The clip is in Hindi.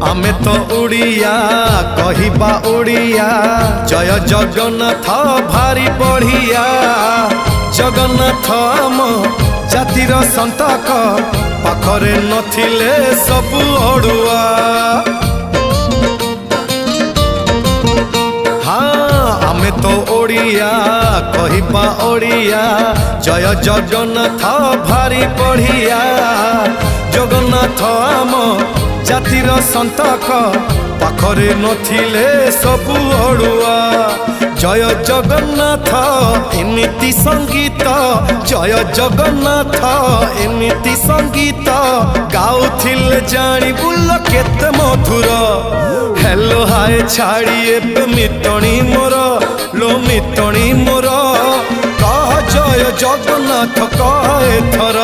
आमे तो उड़िया कहिबा उड़िया जय जगन्नाथ भारी बढ़िया जगन्नाथ आम जातिर संतक पाखरे नथिले सबु अड़ुआ हाँ आमे तो ओडिया कहिबा ओडिया जय जगन्नाथ भारी बढ़िया जगन्नाथ आम जातिर संतक पाखरे नथिले सबु अड़ुआ जय जगन्नाथ एमिति संगीत जय जगन्नाथ एमिति संगीत गाउथिले जानी बुल केते मधुर हेलो हाय छाड़ी एबे मितणी मोर लो मितणी मोर कह जय जगन्नाथ कह एथर